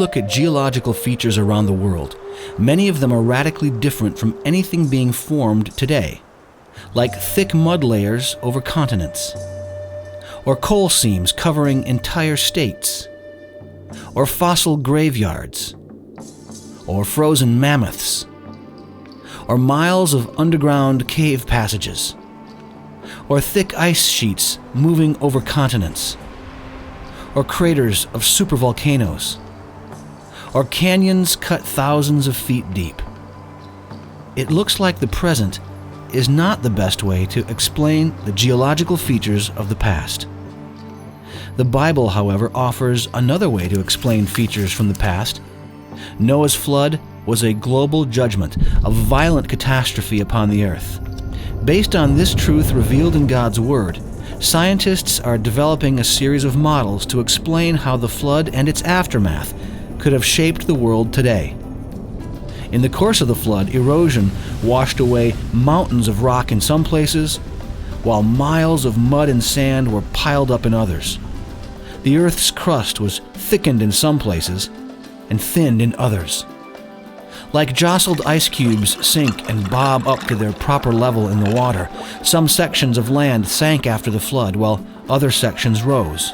look at geological features around the world, many of them are radically different from anything being formed today, like thick mud layers over continents, or coal seams covering entire states, or fossil graveyards, or frozen mammoths, or miles of underground cave passages, or thick ice sheets moving over continents, or craters of supervolcanoes, or canyons cut thousands of feet deep. It looks like the present is not the best way to explain the geological features of the past. The Bible, however, offers another way to explain features from the past. Noah's flood was a global judgment, a violent catastrophe upon the earth. Based on this truth revealed in God's Word, scientists are developing a series of models to explain how the flood and its aftermath could have shaped the world today. In the course of the flood, erosion washed away mountains of rock in some places, while miles of mud and sand were piled up in others. The Earth's crust was thickened in some places and thinned in others. Like jostled ice cubes sink and bob up to their proper level in the water, some sections of land sank after the flood, while other sections rose.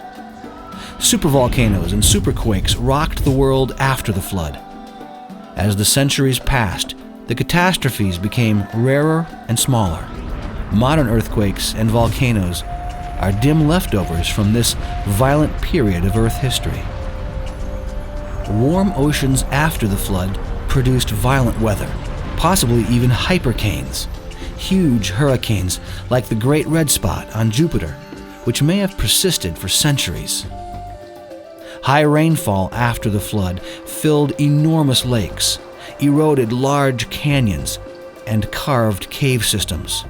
Supervolcanoes and superquakes rocked the world after the flood. As the centuries passed, the catastrophes became rarer and smaller. Modern earthquakes and volcanoes are dim leftovers from this violent period of Earth history. Warm oceans after the flood produced violent weather, possibly even hypercanes, huge hurricanes like the Great Red Spot on Jupiter, which may have persisted for centuries. High rainfall after the flood filled enormous lakes, eroded large canyons, and carved cave systems.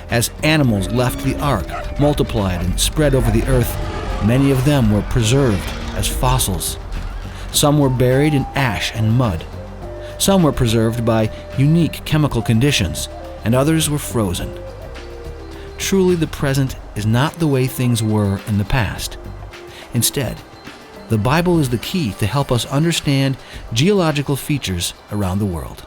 As animals left the ark, multiplied and spread over the earth, many of them were preserved as fossils. Some were buried in ash and mud. Some were preserved by unique chemical conditions, and others were frozen. Truly, the present is not the way things were in the past. Instead, the Bible is the key to help us understand geological features around the world.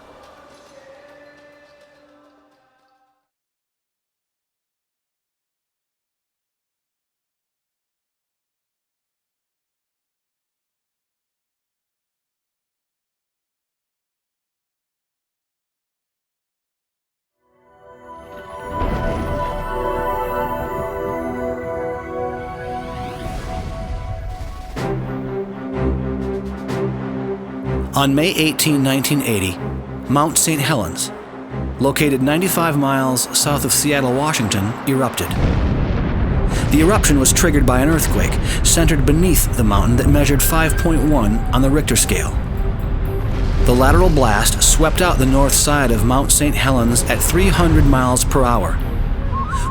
On May 18, 1980, Mount St. Helens, located 95 miles south of Seattle, Washington, erupted. The eruption was triggered by an earthquake centered beneath the mountain that measured 5.1 on the Richter scale. The lateral blast swept out the north side of Mount St. Helens at 300 miles per hour.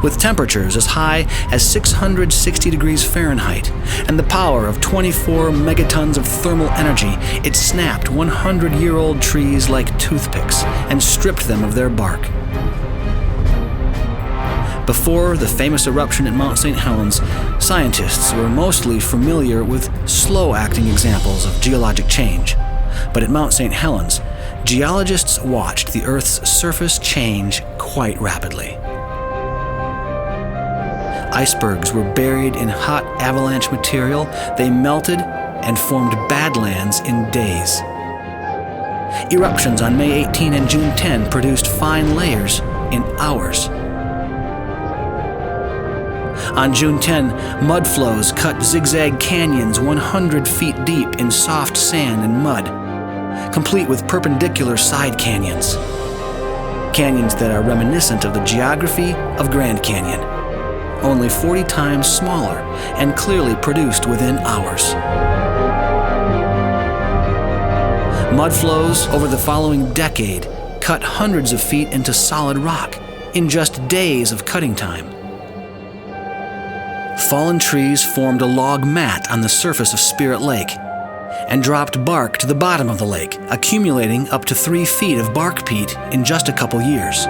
With temperatures as high as 660 degrees Fahrenheit and the power of 24 megatons of thermal energy, it snapped 100-year-old trees like toothpicks and stripped them of their bark. Before the famous eruption at Mount St. Helens, scientists were mostly familiar with slow-acting examples of geologic change. But at Mount St. Helens, geologists watched the Earth's surface change quite rapidly. Icebergs were buried in hot avalanche material. They melted and formed badlands in days. Eruptions on May 18 and June 10 produced fine layers in hours. On June 10, mud flows cut zigzag canyons 100 feet deep in soft sand and mud, complete with perpendicular side canyons. Canyons that are reminiscent of the geography of Grand Canyon, only 40 times smaller and clearly produced within hours. Mud flows over the following decade cut hundreds of feet into solid rock in just days of cutting time. Fallen trees formed a log mat on the surface of Spirit Lake and dropped bark to the bottom of the lake, accumulating up to 3 feet of bark peat in just a couple years.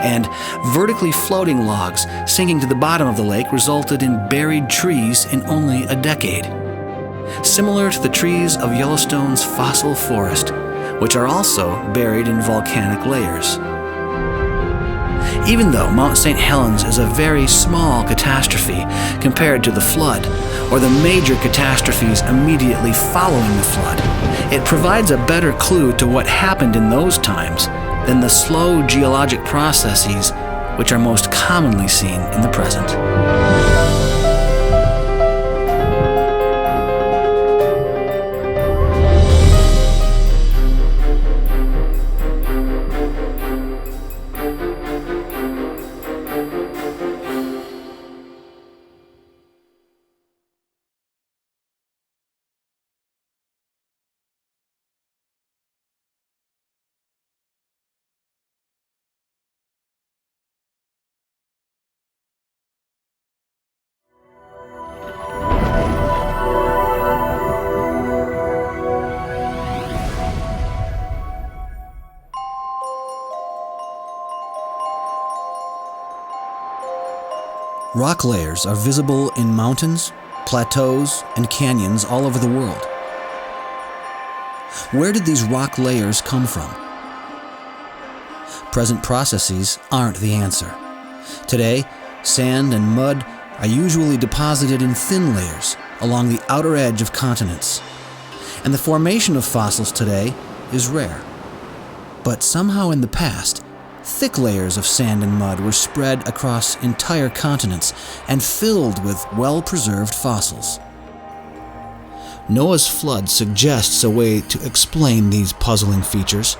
and vertically floating logs sinking to the bottom of the lake resulted in buried trees in only a decade. Similar to the trees of Yellowstone's fossil forest, which are also buried in volcanic layers. Even though Mount St. Helens is a very small catastrophe compared to the flood, or the major catastrophes immediately following the flood, it provides a better clue to what happened in those times than the slow geologic processes which are most commonly seen in the present. Rock layers are visible in mountains, plateaus, and canyons all over the world. Where did these rock layers come from? Present processes aren't the answer. Today, sand and mud are usually deposited in thin layers along the outer edge of continents, and the formation of fossils today is rare. But somehow in the past, thick layers of sand and mud were spread across entire continents and filled with well-preserved fossils. Noah's flood suggests a way to explain these puzzling features.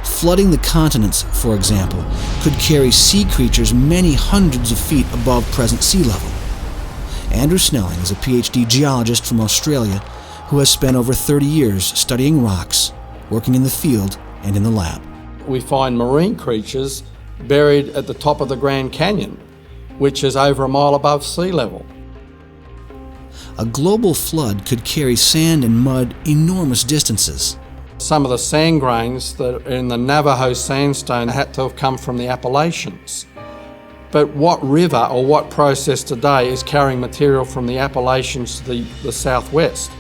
Flooding the continents, for example, could carry sea creatures many hundreds of feet above present sea level. Andrew Snelling is a PhD geologist from Australia who has spent over 30 years studying rocks, working in the field and in the lab. We find marine creatures buried at the top of the Grand Canyon, which is over a mile above sea level. A global flood could carry sand and mud enormous distances. Some of the sand grains that are in the Navajo sandstone had to have come from the Appalachians. But what river or what process today is carrying material from the Appalachians to the southwest?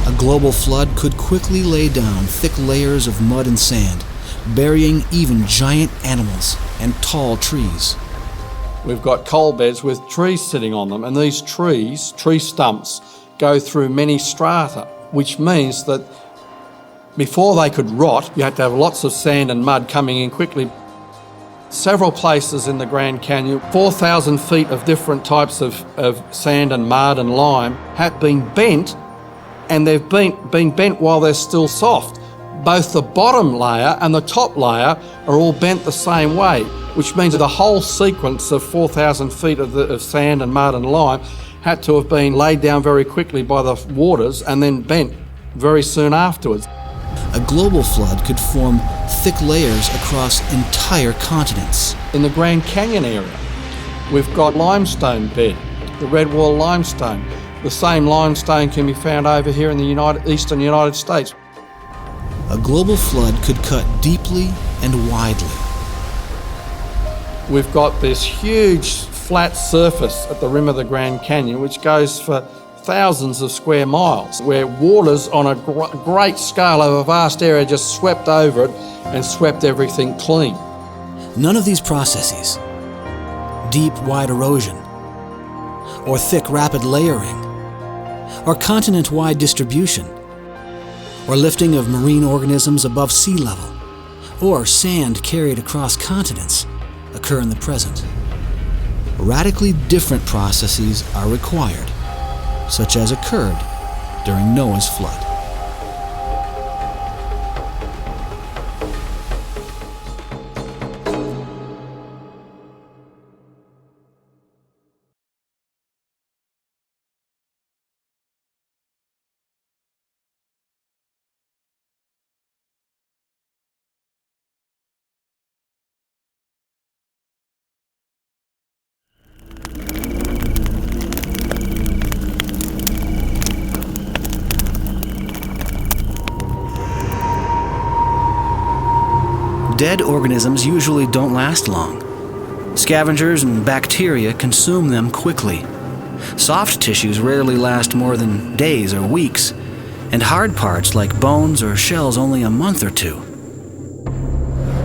A global flood could quickly lay down thick layers of mud and sand, burying even giant animals and tall trees. We've got coal beds with trees sitting on them, and these trees, tree stumps, go through many strata, which means that before they could rot, you had to have lots of sand and mud coming in quickly. Several places in the Grand Canyon, 4,000 feet of different types of sand and mud and lime have been bent, and they've been bent while they're still soft. Both the bottom layer and the top layer are all bent the same way, which means that the whole sequence of 4,000 feet of sand and mud and lime had to have been laid down very quickly by the waters and then bent very soon afterwards. A global flood could form thick layers across entire continents. In the Grand Canyon area, we've got limestone bed, the Redwall limestone. The same limestone can be found over here in the eastern United States. A global flood could cut deeply and widely. We've got this huge flat surface at the rim of the Grand Canyon, which goes for thousands of square miles, where waters on a great scale over a vast area just swept over it and swept everything clean. None of these processes, deep, wide erosion, or thick, rapid layering, or continent-wide distribution, or lifting of marine organisms above sea level, or sand carried across continents, occur in the present. Radically different processes are required, such as occurred during Noah's flood. Dead organisms usually don't last long. Scavengers and bacteria consume them quickly. Soft tissues rarely last more than days or weeks, and hard parts like bones or shells only a month or two.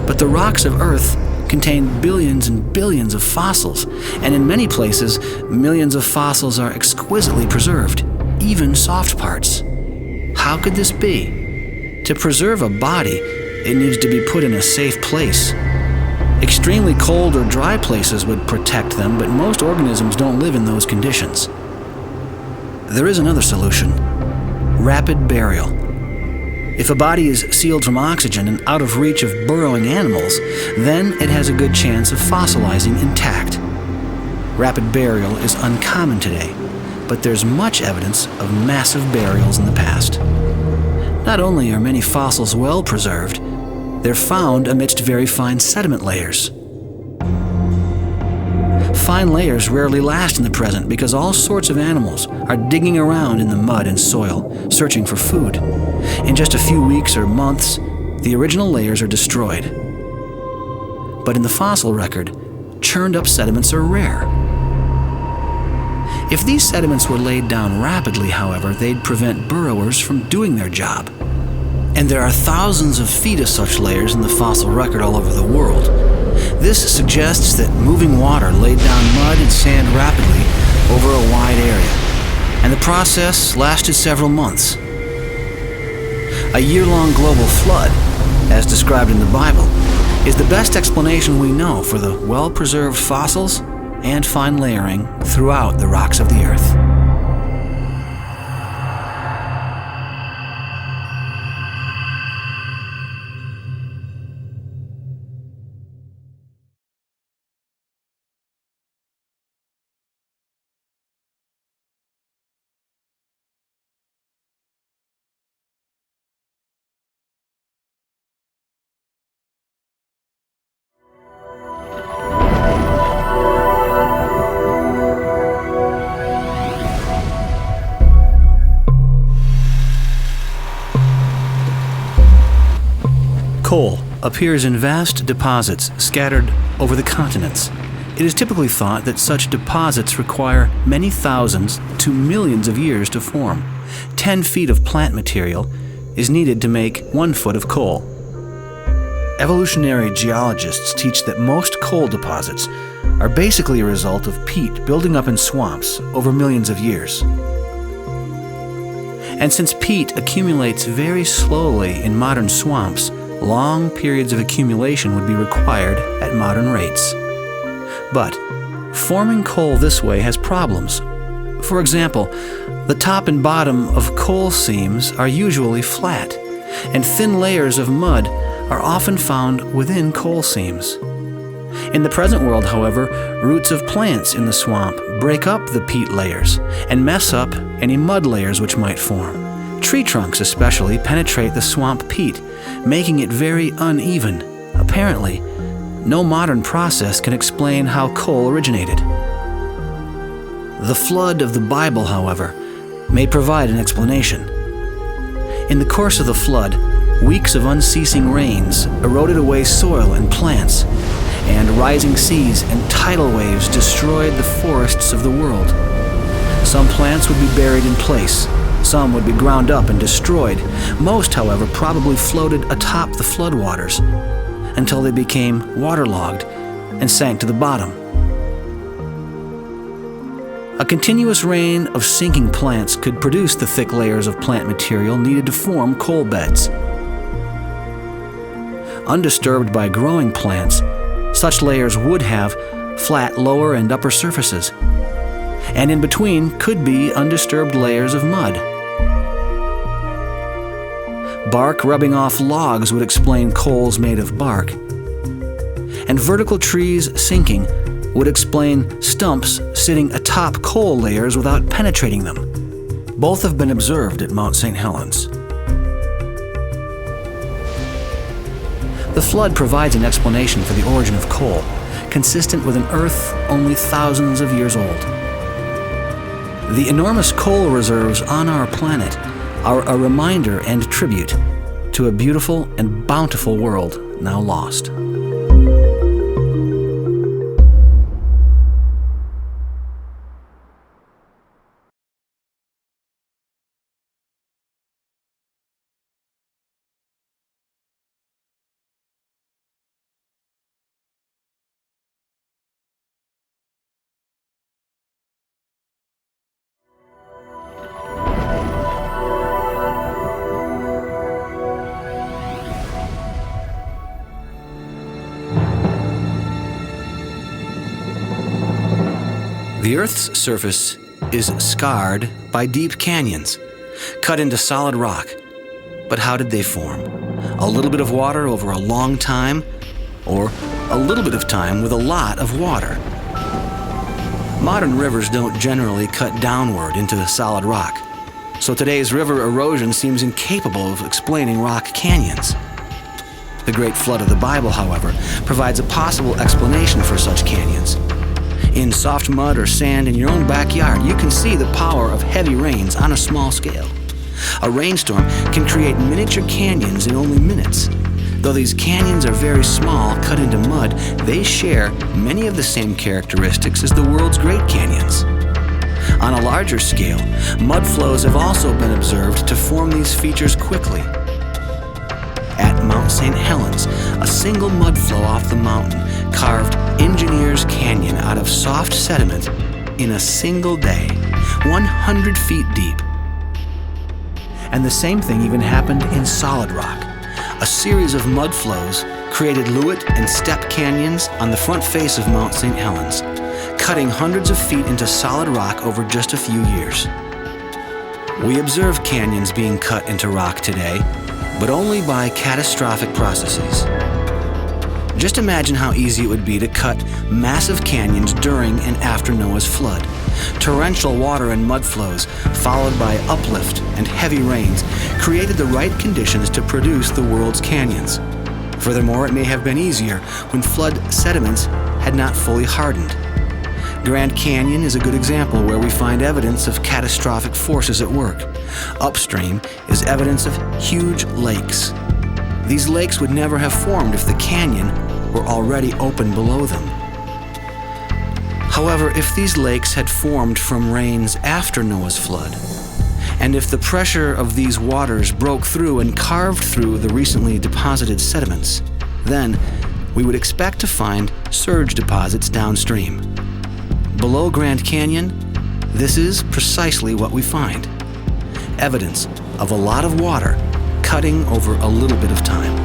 But the rocks of Earth contain billions and billions of fossils, and in many places, millions of fossils are exquisitely preserved, even soft parts. How could this be? To preserve a body, it needs to be put in a safe place. Extremely cold or dry places would protect them, but most organisms don't live in those conditions. There is another solution: rapid burial. If a body is sealed from oxygen and out of reach of burrowing animals, then it has a good chance of fossilizing intact. Rapid burial is uncommon today, but there's much evidence of massive burials in the past. Not only are many fossils well preserved, they're found amidst very fine sediment layers. Fine layers rarely last in the present because all sorts of animals are digging around in the mud and soil, searching for food. In just a few weeks or months, the original layers are destroyed. But in the fossil record, churned up sediments are rare. If these sediments were laid down rapidly, however, they'd prevent burrowers from doing their job. And there are thousands of feet of such layers in the fossil record all over the world. This suggests that moving water laid down mud and sand rapidly over a wide area, and the process lasted several months. A year-long global flood, as described in the Bible, is the best explanation we know for the well-preserved fossils and fine layering throughout the rocks of the Earth. Coal appears in vast deposits scattered over the continents. It is typically thought that such deposits require many thousands to millions of years to form. 10 feet of plant material is needed to make 1 foot of coal. Evolutionary geologists teach that most coal deposits are basically a result of peat building up in swamps over millions of years. And since peat accumulates very slowly in modern swamps, long periods of accumulation would be required at modern rates. But forming coal this way has problems. For example, the top and bottom of coal seams are usually flat, and thin layers of mud are often found within coal seams. In the present world, however, roots of plants in the swamp break up the peat layers and mess up any mud layers which might form. Tree trunks especially penetrate the swamp peat, making it very uneven. Apparently, no modern process can explain how coal originated. The flood of the Bible, however, may provide an explanation. In the course of the flood, weeks of unceasing rains eroded away soil and plants, and rising seas and tidal waves destroyed the forests of the world. Some plants would be buried in place. Some would be ground up and destroyed. Most, however, probably floated atop the floodwaters until they became waterlogged and sank to the bottom. A continuous rain of sinking plants could produce the thick layers of plant material needed to form coal beds. Undisturbed by growing plants, such layers would have flat lower and upper surfaces, and in between could be undisturbed layers of mud. Bark rubbing off logs would explain coals made of bark. And vertical trees sinking would explain stumps sitting atop coal layers without penetrating them. Both have been observed at Mount St. Helens. The flood provides an explanation for the origin of coal, consistent with an Earth only thousands of years old. The enormous coal reserves on our planet are a reminder and tribute to a beautiful and bountiful world now lost. The Earth's surface is scarred by deep canyons, cut into solid rock. But how did they form? A little bit of water over a long time, or a little bit of time with a lot of water? Modern rivers don't generally cut downward into solid rock, so today's river erosion seems incapable of explaining rock canyons. The Great Flood of the Bible, however, provides a possible explanation for such canyons. In soft mud or sand in your own backyard, you can see the power of heavy rains on a small scale. A rainstorm can create miniature canyons in only minutes. Though these canyons are very small, cut into mud, they share many of the same characteristics as the world's Great Canyons. On a larger scale, mud flows have also been observed to form these features quickly. At Mount St. Helens, a single mud flow off the mountain carved Engineers Canyon out of soft sediment in a single day, 100 feet deep. And the same thing even happened in solid rock. A series of mud flows created Lewitt and Step canyons on the front face of Mount St. Helens, cutting hundreds of feet into solid rock over just a few years. We observe canyons being cut into rock today, but only by catastrophic processes. Just imagine how easy it would be to cut massive canyons during and after Noah's flood. Torrential water and mud flows, followed by uplift and heavy rains, created the right conditions to produce the world's canyons. Furthermore, it may have been easier when flood sediments had not fully hardened. Grand Canyon is a good example where we find evidence of catastrophic forces at work. Upstream is evidence of huge lakes. These lakes would never have formed if the canyon were already open below them. However, if these lakes had formed from rains after Noah's flood, and if the pressure of these waters broke through and carved through the recently deposited sediments, then we would expect to find surge deposits downstream. Below Grand Canyon, this is precisely what we find: evidence of a lot of water cutting over a little bit of time.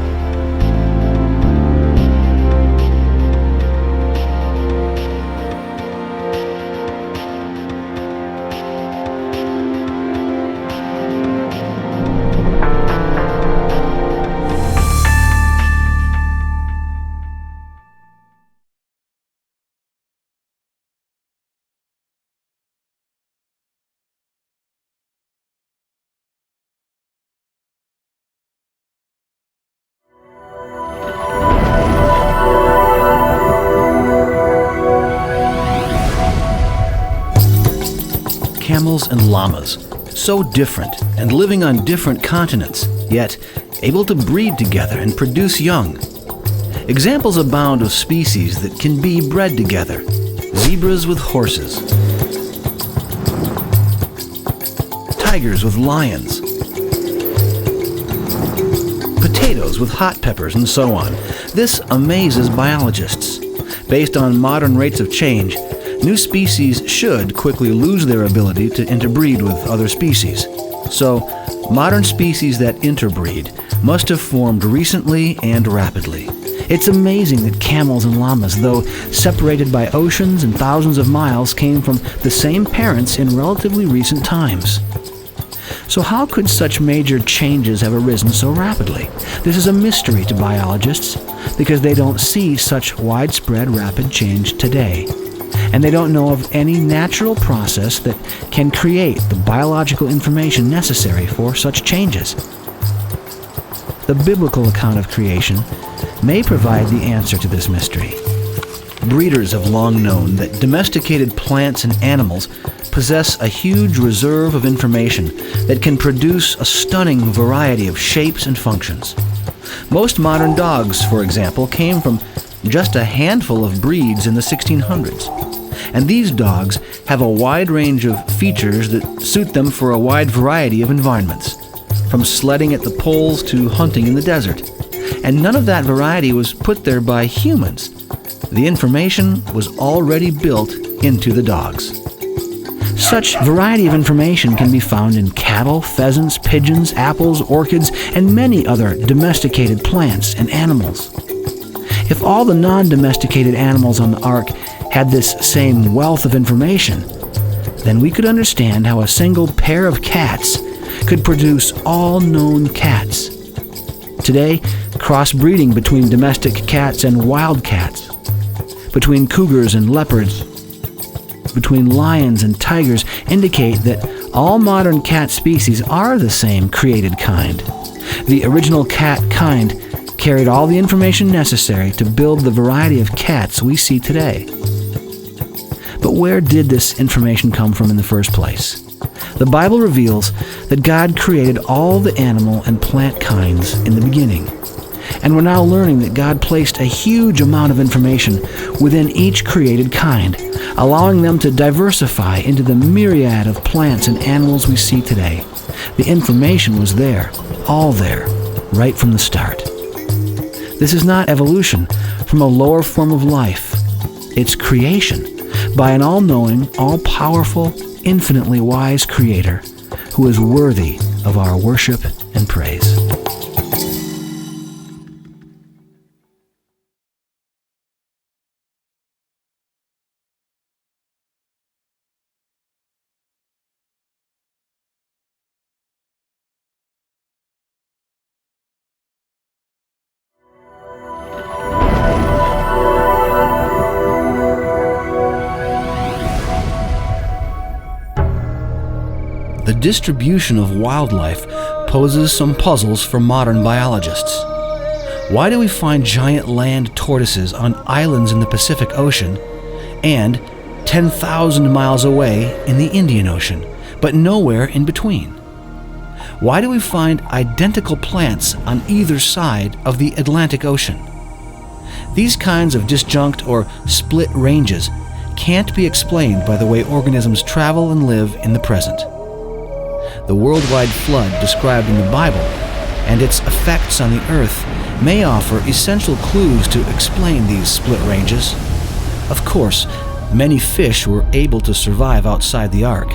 Camels and llamas, so different and living on different continents, yet able to breed together and produce young. Examples abound of species that can be bred together. Zebras with horses, tigers with lions, potatoes with hot peppers, and so on. This amazes biologists. Based on modern rates of change, new species should quickly lose their ability to interbreed with other species. So, modern species that interbreed must have formed recently and rapidly. It's amazing that camels and llamas, though separated by oceans and thousands of miles, came from the same parents in relatively recent times. So how could such major changes have arisen so rapidly? This is a mystery to biologists because they don't see such widespread rapid change today. And they don't know of any natural process that can create the biological information necessary for such changes. The biblical account of creation may provide the answer to this mystery. Breeders have long known that domesticated plants and animals possess a huge reserve of information that can produce a stunning variety of shapes and functions. Most modern dogs, for example, came from just a handful of breeds in the 1600s. And these dogs have a wide range of features that suit them for a wide variety of environments, from sledding at the poles to hunting in the desert. And none of that variety was put there by humans. The information was already built into the dogs. Such variety of information can be found in cattle, pheasants, pigeons, apples, orchids, and many other domesticated plants and animals. If all the non-domesticated animals on the ark had this same wealth of information, then we could understand how a single pair of cats could produce all known cats. Today, crossbreeding between domestic cats and wild cats, between cougars and leopards, between lions and tigers indicate that all modern cat species are the same created kind. The original cat kind carried all the information necessary to build the variety of cats we see today. But where did this information come from in the first place? The Bible reveals that God created all the animal and plant kinds in the beginning. And we're now learning that God placed a huge amount of information within each created kind, allowing them to diversify into the myriad of plants and animals we see today. The information was there, all there, right from the start. This is not evolution from a lower form of life. It's creation by an all-knowing, all-powerful, infinitely wise Creator who is worthy of our worship and praise. The distribution of wildlife poses some puzzles for modern biologists. Why do we find giant land tortoises on islands in the Pacific Ocean and 10,000 miles away in the Indian Ocean, but nowhere in between? Why do we find identical plants on either side of the Atlantic Ocean? These kinds of disjunct or split ranges can't be explained by the way organisms travel and live in the present. The worldwide flood described in the Bible and its effects on the earth may offer essential clues to explain these split ranges. Of course, many fish were able to survive outside the ark.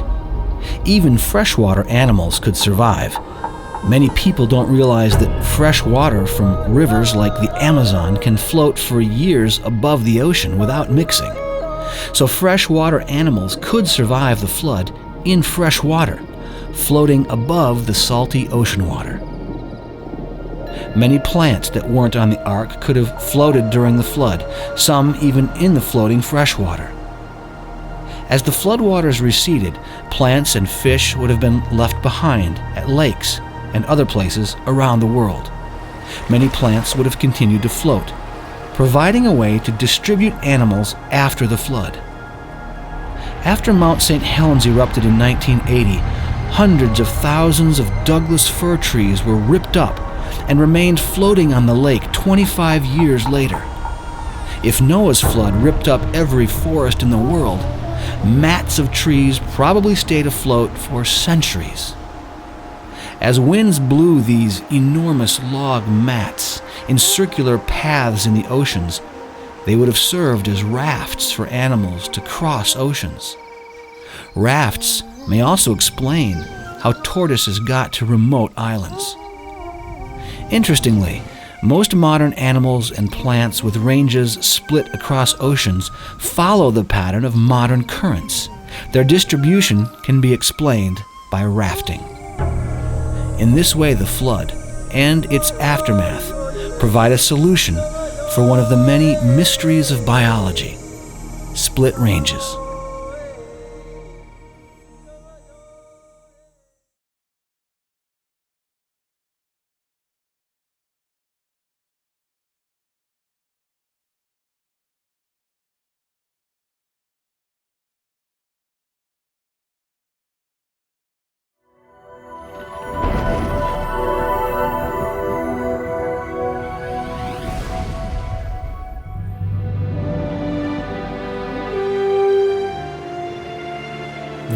Even freshwater animals could survive. Many people don't realize that fresh water from rivers like the Amazon can float for years above the ocean without mixing. So freshwater animals could survive the flood in fresh water, floating above the salty ocean water. Many plants that weren't on the ark could have floated during the flood, some even in the floating fresh water. As the floodwaters receded, plants and fish would have been left behind at lakes and other places around the world. Many plants would have continued to float, providing a way to distribute animals after the flood. After Mount St. Helens erupted in 1980, hundreds of thousands of Douglas fir trees were ripped up and remained floating on the lake 25 years later. If Noah's flood ripped up every forest in the world, mats of trees probably stayed afloat for centuries. As winds blew these enormous log mats in circular paths in the oceans, they would have served as rafts for animals to cross oceans. Rafts may also explain how tortoises got to remote islands. Interestingly, most modern animals and plants with ranges split across oceans follow the pattern of modern currents. Their distribution can be explained by rafting. In this way, the flood and its aftermath provide a solution for one of the many mysteries of biology: split ranges.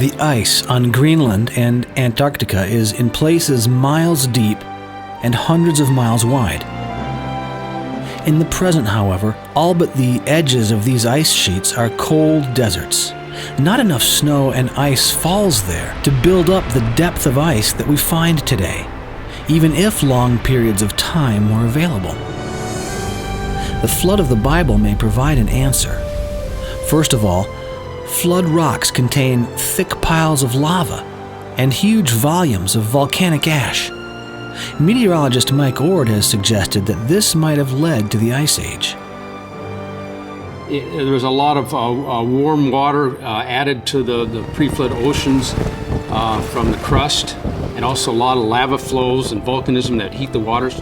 The ice on Greenland and Antarctica is in places miles deep and hundreds of miles wide. In the present, however, all but the edges of these ice sheets are cold deserts. Not enough snow and ice falls there to build up the depth of ice that we find today, even if long periods of time were available. The flood of the Bible may provide an answer. First of all, flood rocks contain thick piles of lava and huge volumes of volcanic ash. Meteorologist Mike Ord has suggested that this might have led to the Ice Age. There was a lot of warm water added to the pre-flood oceans from the crust, and also a lot of lava flows and volcanism that heat the waters.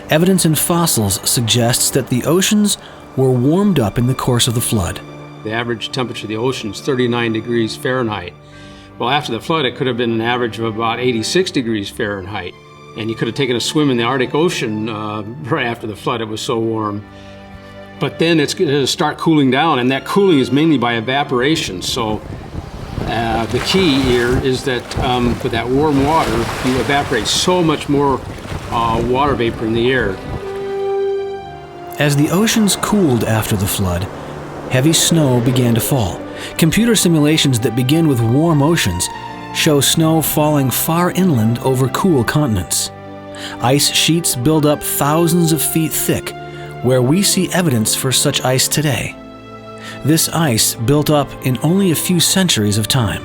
Evidence in fossils suggests that the oceans were warmed up in the course of the flood. The average temperature of the ocean is 39 degrees Fahrenheit. Well, after the flood, it could have been an average of about 86 degrees Fahrenheit. And you could have taken a swim in the Arctic Ocean right after the flood. It was so warm. But then it's going to start cooling down, and that cooling is mainly by evaporation. So the key here is that with that warm water, you evaporate so much more water vapor in the air. As the oceans cooled after the flood, heavy snow began to fall. Computer simulations that begin with warm oceans show snow falling far inland over cool continents. Ice sheets build up thousands of feet thick, where we see evidence for such ice today. This ice built up in only a few centuries of time.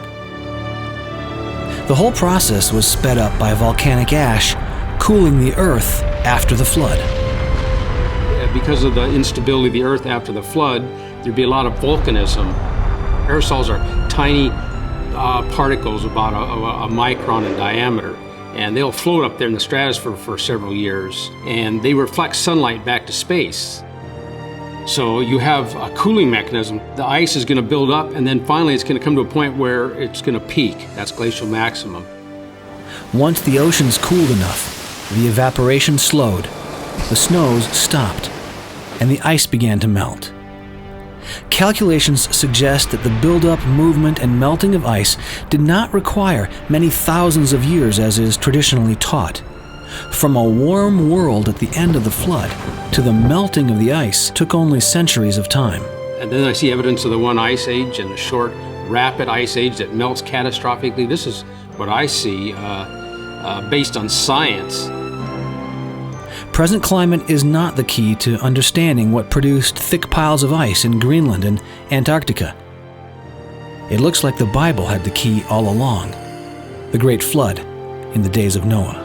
The whole process was sped up by volcanic ash cooling the earth after the flood. Because of the instability of the earth after the flood, there'd be a lot of volcanism. Aerosols are tiny particles about a micron in diameter, and they'll float up there in the stratosphere for several years, and they reflect sunlight back to space. So you have a cooling mechanism. The ice is going to build up, and then finally it's going to come to a point where it's going to peak. That's glacial maximum. Once the oceans cooled enough, the evaporation slowed, the snows stopped, and the ice began to melt. Calculations suggest that the buildup, movement, and melting of ice did not require many thousands of years as is traditionally taught. From a warm world at the end of the flood to the melting of the ice took only centuries of time. And then I see evidence of the one ice age and the short, rapid ice age that melts catastrophically. This is what I see based on science. Present climate is not the key to understanding what produced thick piles of ice in Greenland and Antarctica. It looks like the Bible had the key all along: the great flood in the days of Noah.